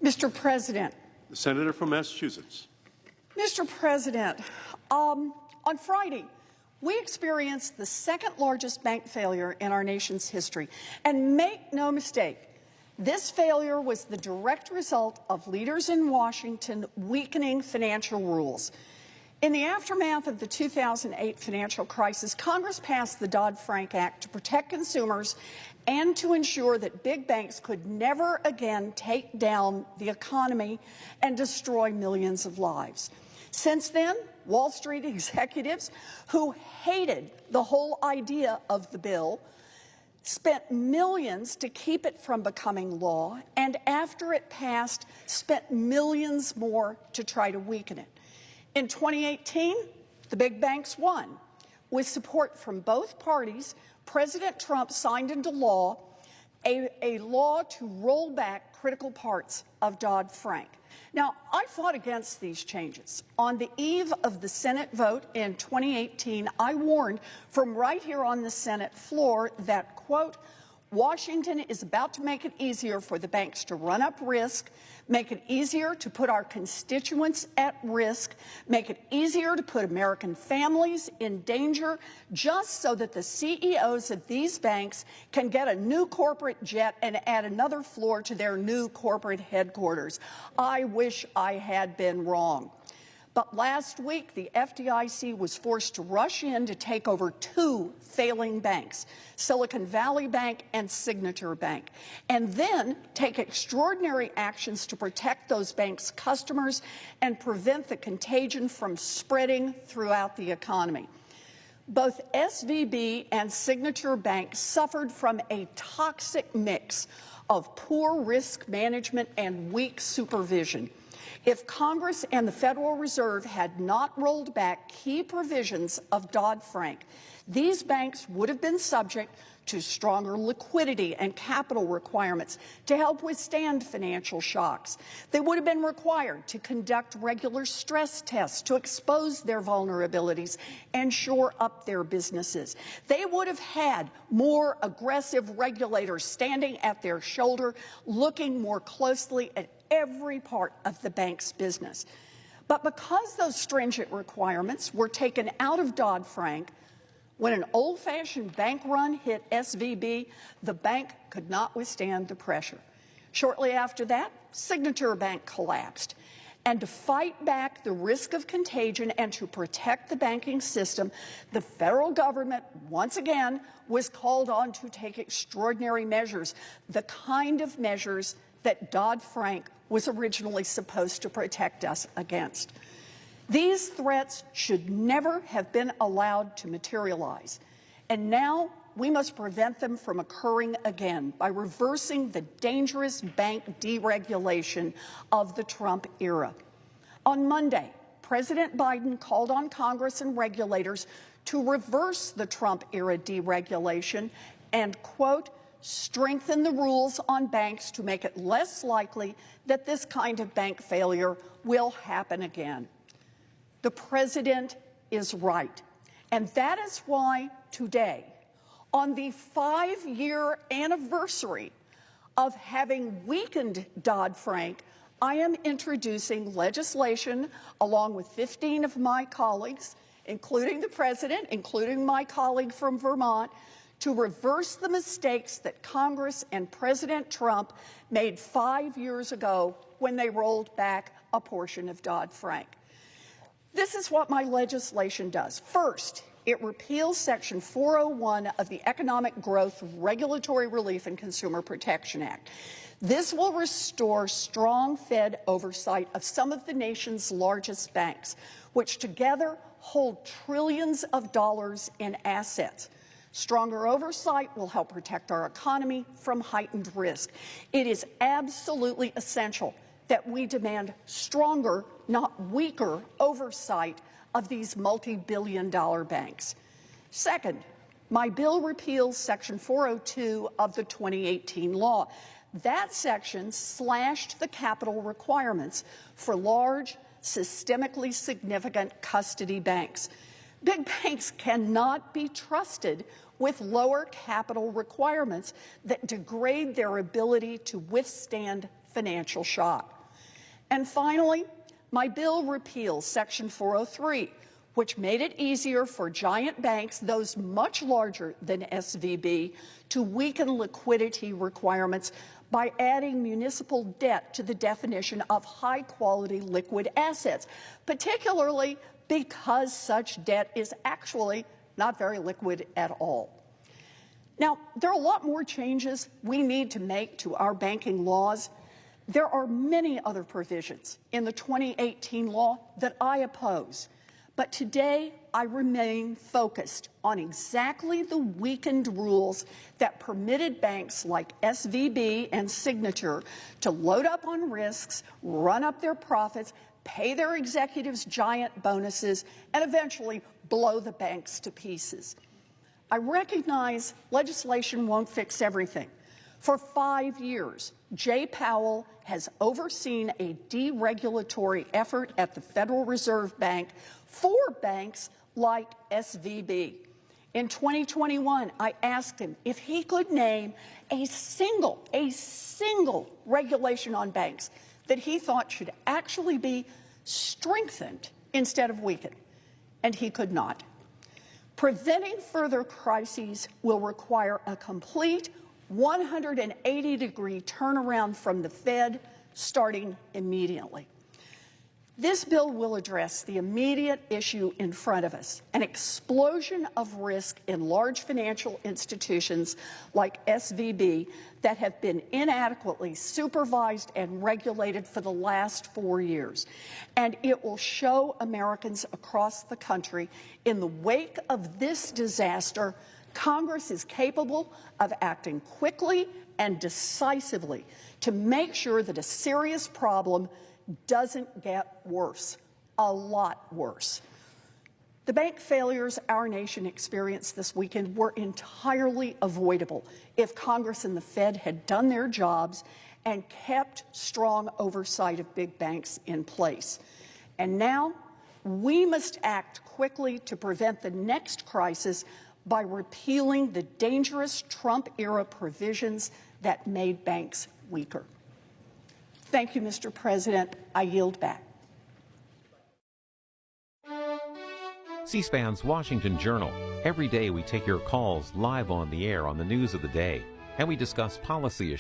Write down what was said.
Mr. President. The senator from Massachusetts. Mr. President, on Friday, we experienced the second largest bank failure in our nation's history. And make no mistake, this failure was the direct result of leaders in Washington weakening financial rules. In the aftermath of the 2008 financial crisis, Congress passed the Dodd-Frank Act to protect consumers and to ensure that big banks could never again take down the economy and destroy millions of lives. Since then, Wall Street executives who hated the whole idea of the bill spent millions to keep it from becoming law, and after it passed, spent millions more to try to weaken it. In 2018, the big banks won. With support from both parties, President Trump signed into law a law to roll back critical parts of Dodd-Frank. Now, I fought against these changes. On the eve of the Senate vote in 2018, I warned from right here on the Senate floor that, quote, Washington is about to make it easier for the banks to run up risk, make it easier to put our constituents at risk, make it easier to put American families in danger, just so that the CEOs of these banks can get a new corporate jet and add another floor to their new corporate headquarters. I wish I had been wrong. But last week, the FDIC was forced to rush in to take over two failing banks, Silicon Valley Bank and Signature Bank, and then take extraordinary actions to protect those banks' customers and prevent the contagion from spreading throughout the economy. Both SVB and Signature Bank suffered from a toxic mix of poor risk management and weak supervision. If Congress and the Federal Reserve had not rolled back key provisions of Dodd-Frank, these banks would have been subject to stronger liquidity and capital requirements to help withstand financial shocks. They would have been required to conduct regular stress tests to expose their vulnerabilities and shore up their businesses. They would have had more aggressive regulators standing at their shoulder, looking more closely at every part of the bank's business. But because those stringent requirements were taken out of Dodd-Frank, when an old-fashioned bank run hit SVB, the bank could not withstand the pressure. Shortly after that, Signature Bank collapsed. And to fight back the risk of contagion and to protect the banking system, the federal government, once again, was called on to take extraordinary measures, the kind of measures that Dodd-Frank was originally supposed to protect us against. These threats should never have been allowed to materialize. And now we must prevent them from occurring again by reversing the dangerous bank deregulation of the Trump era. On Monday, President Biden called on Congress and regulators to reverse the Trump era deregulation and, quote, strengthen the rules on banks to make it less likely that this kind of bank failure will happen again. The president is right. And that is why today, on the 5-year anniversary of having weakened Dodd-Frank, I am introducing legislation along with 15 of my colleagues, including the president, including my colleague from Vermont, to reverse the mistakes that Congress and President Trump made 5 years ago when they rolled back a portion of Dodd-Frank. This is what my legislation does. First, it repeals Section 401 of the Economic Growth, Regulatory Relief, and Consumer Protection Act. This will restore strong Fed oversight of some of the nation's largest banks, which together hold trillions of dollars in assets. Stronger oversight will help protect our economy from heightened risk. It is absolutely essential that we demand stronger, not weaker, oversight of these multi-billion-dollar banks. Second, my bill repeals Section 402 of the 2018 law. That section slashed the capital requirements for large, systemically significant custody banks. Big banks cannot be trusted with lower capital requirements that degrade their ability to withstand financial shock. And finally, my bill repeals Section 403, which made it easier for giant banks, those much larger than SVB, to weaken liquidity requirements by adding municipal debt to the definition of high-quality liquid assets, particularly because such debt is actually not very liquid at all. Now, there are a lot more changes we need to make to our banking laws. There are many other provisions in the 2018 law that I oppose, but today I remain focused on exactly the weakened rules that permitted banks like SVB and Signature to load up on risks, run up their profits, pay their executives giant bonuses, and eventually blow the banks to pieces. I recognize legislation won't fix everything. For 5 years, Jay Powell has overseen a deregulatory effort at the Federal Reserve Bank for banks like SVB. In 2021, I asked him if he could name a single regulation on banks that he thought should actually be strengthened instead of weakened, and he could not. Preventing further crises will require a complete 180-degree turnaround from the Fed, starting immediately. This bill will address the immediate issue in front of us, an explosion of risk in large financial institutions like SVB that have been inadequately supervised and regulated for the last 4 years. And it will show Americans across the country, in the wake of this disaster, Congress is capable of acting quickly and decisively to make sure that a serious problem doesn't get worse, a lot worse. The bank failures our nation experienced this weekend were entirely avoidable if Congress and the Fed had done their jobs and kept strong oversight of big banks in place. And now we must act quickly to prevent the next crisis by repealing the dangerous Trump-era provisions that made banks weaker. Thank you, Mr. President. I yield back. C-SPAN's Washington Journal. Every day we take your calls live on the air on the news of the day, and we discuss policy issues.